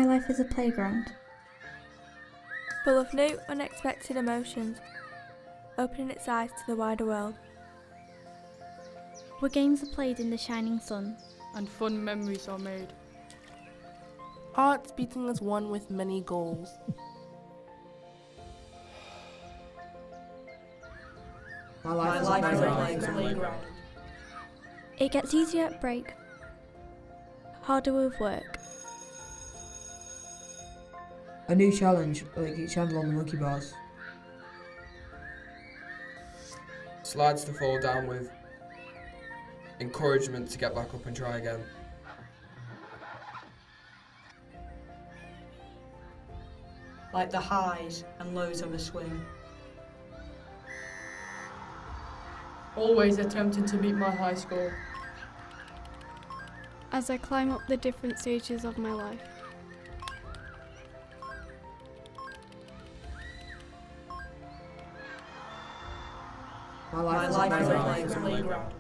My life is a playground. Full of new, unexpected emotions, opening its eyes to the wider world. Where games are played in the shining sun. And fun memories are made. Hearts beating as one with many goals. My life is a playground. It gets easier at break, harder with work. A new challenge, like each handle on the monkey bars. Slides to fall down with. Encouragement to get back up and try again. Like the highs and lows of a swing. Always attempting to beat my high score. As I climb up the different stages of my life. My life is a playground.